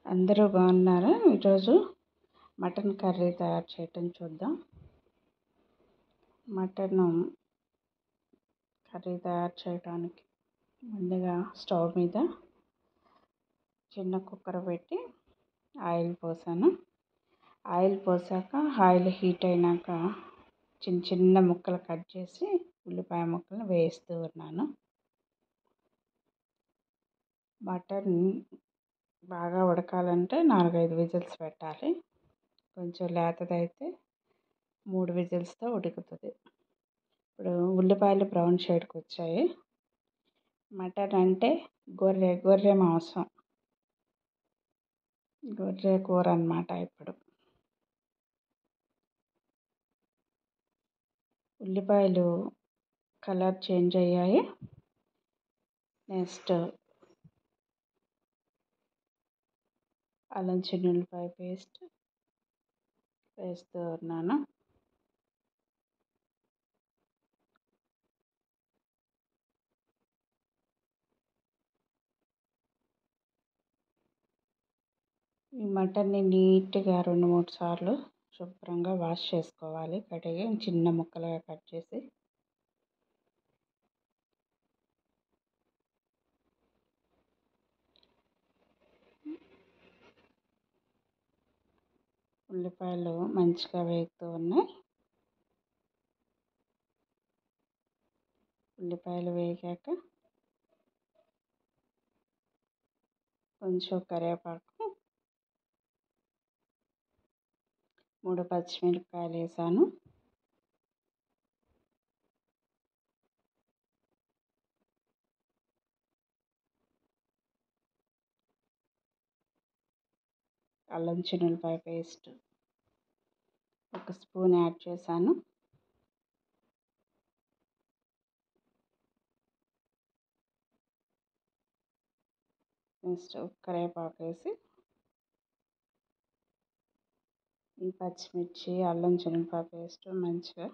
అందరూ బాగున్నారా? ఈరోజు మటన్ కర్రీ తయారు చేయటం చూద్దాం. మటన్ కర్రీ తయారు చేయడానికి ముందుగా స్టవ్ మీద చిన్న కుక్కర్ పెట్టి ఆయిల్ పోసాను. ఆయిల్ పోసాక ఆయిల్ హీట్ అయినాక చిన్న చిన్న ముక్కలు కట్ చేసి ఉల్లిపాయ ముక్కలు వేస్తూ ఉన్నాను. మటన్ బాగా ఉడకాలంటే 4-5 విజిల్స్ పెట్టాలి. కొంచెం లేతదైతే 3 విజిల్స్తో ఉడుకుతుంది. ఇప్పుడు ఉల్లిపాయలు బ్రౌన్ షేడ్కి వచ్చాయి. మటన్ అంటే గొర్రె మాంసం, గొర్రె కూర అన్నమాట. ఇప్పుడు ఉల్లిపాయలు కలర్ చేంజ్ అయ్యాయి. నెక్స్ట్ అల్లం చిన్నుల్లిపాయ పేస్ట్ వేస్తూ ఉన్నాను. ఈ మటన్ని నీట్గా 2-3 సార్లు శుభ్రంగా వాష్ చేసుకోవాలి. కడిగి చిన్న ముక్కలుగా కట్ చేసి ఉల్లిపాయలు మంచిగా వేగుతూ ఉన్నాయి. ఉల్లిపాయలు వేగాక కొంచెం కరివేపాకు, 3 పచ్చిమిరపకాయలు వేసాను. అల్లం చిన్నుల్లిపాయ పేస్ట్ 1 స్పూన్ యాడ్ చేశాను. నెక్స్ట్ కరివేపాకు వేసి ఈ పచ్చిమిర్చి అల్లం చిన్నుల్లిపాయ పేస్ట్ మంచిగా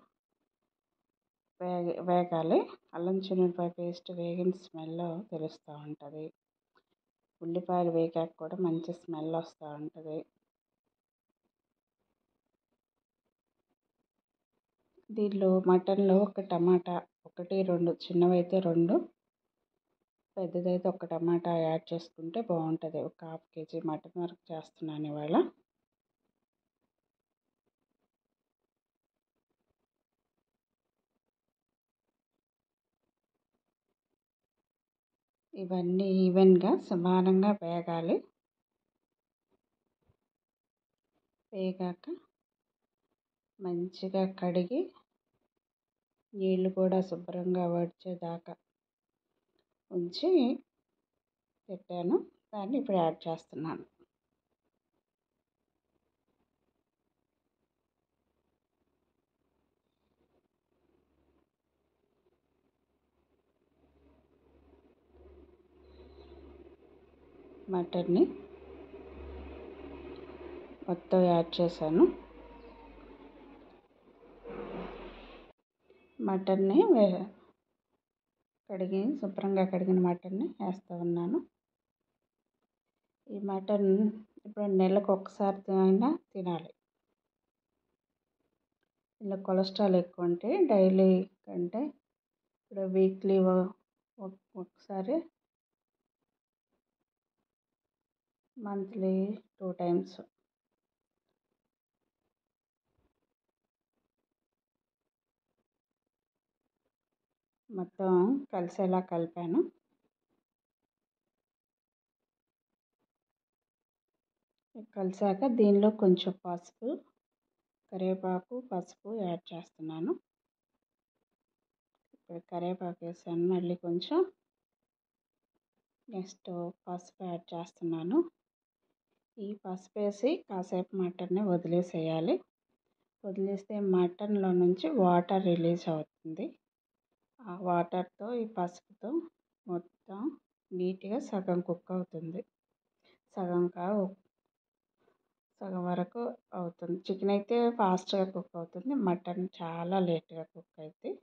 వేగాలి. అల్లం చిన్నుల్లిపాయ పేస్ట్ వేగిన స్మెల్ తెలుస్తూ ఉంటుంది. ఉల్లిపాయలు వేగాక కూడా మంచి స్మెల్ వస్తూ ఉంటుంది. దీనిలో మటన్లో ఒక టమాటా, 1-2, చిన్నవైతే 2, పెద్దదైతే 1 టమాటా యాడ్ చేసుకుంటే బాగుంటుంది. ఒక 1/2 కేజీ మటన్ వరకు చేస్తున్నాను ఇవాళ. ఇవన్నీ ఈవెన్గా సమానంగా వేగాలి. వేగాక మంచిగా కడిగి నీళ్ళు కూడా శుభ్రంగా వచ్చేదాకా ఉంచి పెట్టాను. దాన్ని ఇప్పుడు యాడ్ చేస్తున్నాను. మటన్ని మొత్తం యాడ్ చేశాను. మటన్ని శుభ్రంగా కడిగిన మటన్ని వేస్తూ ఉన్నాను. ఈ మటన్ ఇప్పుడు నెలకు ఒకసారి అయినా తినాలి. ఇలా కొలెస్ట్రాల్ ఎక్కువ ఉంటే డైలీ కంటే ఇప్పుడు వీక్లీ ఒకసారి, మంత్లీ 2 టైమ్స్ మొత్తం కలిసేలా కలిపాను. కలిసాక దీనిలో కొంచెం పసుపు, కరివేపాకు, పసుపు యాడ్ చేస్తున్నాను. ఇప్పుడు కరివేపాకు వేసాను. మళ్ళీ కొంచెం నెక్స్ట్ పసుపు యాడ్ చేస్తున్నాను. ఈ పసుపు వేసి కాసేపు మటన్ని వదిలేసేయాలి. వదిలేస్తే మటన్లో నుంచి వాటర్ రిలీజ్ అవుతుంది. ఆ వాటర్తో ఈ పసుపుతో మొత్తం నీట్గా సగం కుక్ అవుతుంది. సగం వరకు అవుతుంది. చికెన్ అయితే ఫాస్ట్గా కుక్ అవుతుంది. మటన్ చాలా లేట్గా కుక్ అవుతుంది.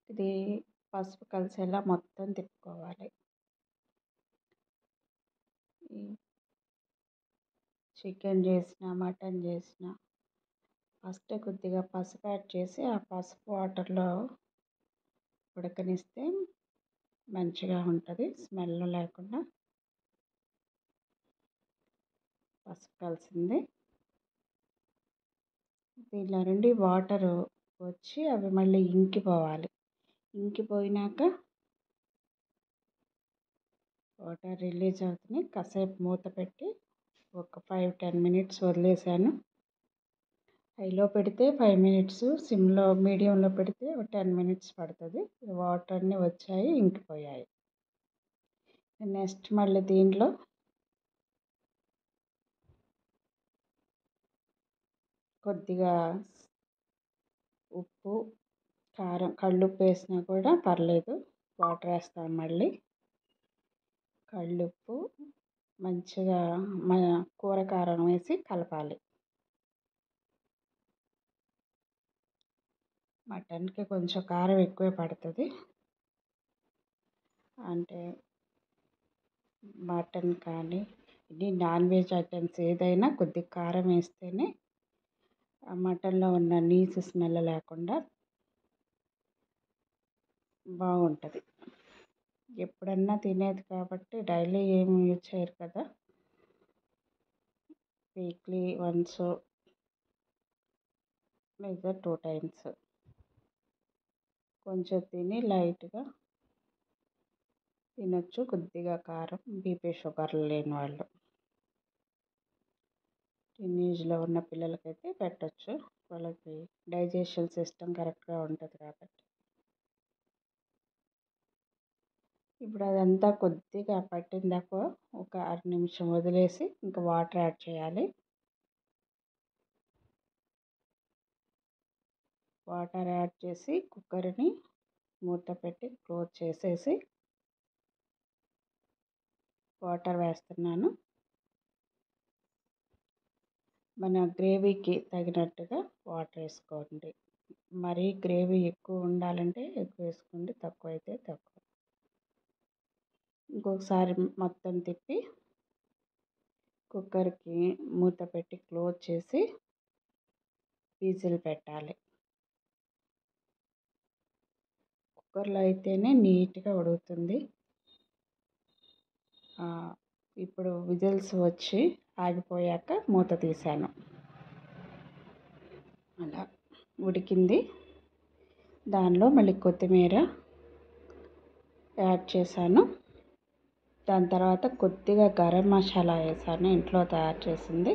ఇది పసుపు కలిసేలా మొత్తం తిప్పుకోవాలి. ఈ చికెన్ చేసిన, మటన్ చేసిన ఫస్ట్ కొద్దిగా పసుపు యాడ్ చేసి ఆ పసుపు వాటర్లో ఉడకనిస్తే మంచిగా ఉంటుంది, స్మెల్ లేకుండా. పసుపు కలిసింది. దీనిలో నుండి వాటర్ వచ్చి అవి మళ్ళీ ఇంకిపోవాలి. ఇంకిపోయినాక వాటర్ రిలీజ్ అవుతున్నాయి. కాసేపు మూత పెట్టి ఒక 5-10 మినిట్స్ వదిలేసాను. హైలో పెడితే 5 మినిట్స్, సిమ్లో మీడియంలో పెడితే ఒక 10 మినిట్స్ పడుతుంది. వాటర్ అన్నీ వచ్చాయి, ఇంకిపోయాయి. నెక్స్ట్ మళ్ళీ దీంట్లో కొద్దిగా ఉప్పు, కారం, కళ్ళుప్పు వేసినా కూడా పర్లేదు. వాటర్ వేస్తాం మళ్ళీ. కళ్ళుప్పు మంచిగా కూర కారం వేసి కలపాలి. మటన్కి కొంచెం కారం ఎక్కువే పడుతుంది. అంటే మటన్ కానీ ఇది నాన్ వెజ్ ఐటమ్స్ ఏదైనా కొద్దిగా కారం వేస్తేనే ఆ మటన్లో ఉన్న నీచు స్మెల్ లేకుండా బాగుంటుంది. ఎప్పుడన్నా తినేది కాబట్టి డైలీ ఏమి యూజ్ చేయరు కదా, వీక్లీ వన్స్ లేదా 2 టైమ్స్ కొంచెం తిని లైట్గా తినొచ్చు. కొద్దిగా కారం బీపీ షుగర్ లేని వాళ్ళు, టీనేజ్లో ఉన్న పిల్లలకైతే పెట్టచ్చు. వాళ్ళకి డైజెషన్ సిస్టమ్ కరెక్ట్గా ఉంటుంది కాబట్టి. ఇప్పుడు అదంతా కొద్దిగా పట్టిందాక ఒక 6 నిమిషం వదిలేసి ఇంకా వాటర్ యాడ్ చేయాలి. వాటర్ యాడ్ చేసి కుక్కర్ని మూత పెట్టి క్లోజ్ చేసేసి వాటర్ వేస్తున్నాను. మన గ్రేవీకి తగినట్టుగా వాటర్ వేసుకోండి. మరీ గ్రేవీ ఎక్కువ ఉండాలంటే ఎక్కువ వేసుకోండి, తక్కువ అయితే తక్కువ. ఇంకొకసారి మొత్తం తిప్పి కుక్కర్కి మూత పెట్టి క్లోజ్ చేసి విజిల్ పెట్టాలి. కుక్కర్లో అయితేనే నీట్గా ఉడుకుతుంది. ఇప్పుడు విజిల్స్ వచ్చి ఆగిపోయాక మూత తీసాను. అలా ఉడికింది. దానిలో మళ్ళీ కొత్తిమీర యాడ్ చేశాను. దాని తర్వాత కొద్దిగా గరం మసాలా వేసాను, ఇంట్లో తయారు చేసింది.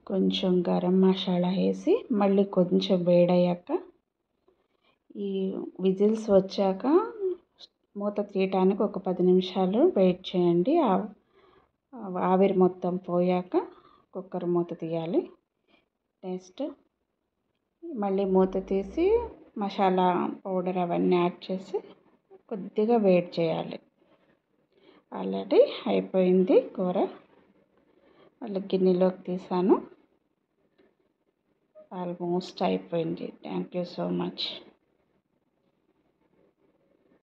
కొంచెం గరం మసాలా వేసి మళ్ళీ కొంచెం వేడయ్యాక ఈ విజిల్స్ వచ్చాక మూత తీయటానికి ఒక 10 నిమిషాలు వెయిట్ చేయండి. ఆవిరి మొత్తం పోయాక కుక్కర్ మూత తీయాలి. నెక్స్ట్ మళ్ళీ మూత తీసి మసాలా పౌడర్ అవన్నీ యాడ్ చేసి కొద్దిగా వెయిట్ చేయాలి. ఆల్రెడీ అయిపోయింది కూర. మళ్ళీ గిన్నెలోకి తీసాను. ఆల్మోస్ట్ అయిపోయింది. Thank you so much.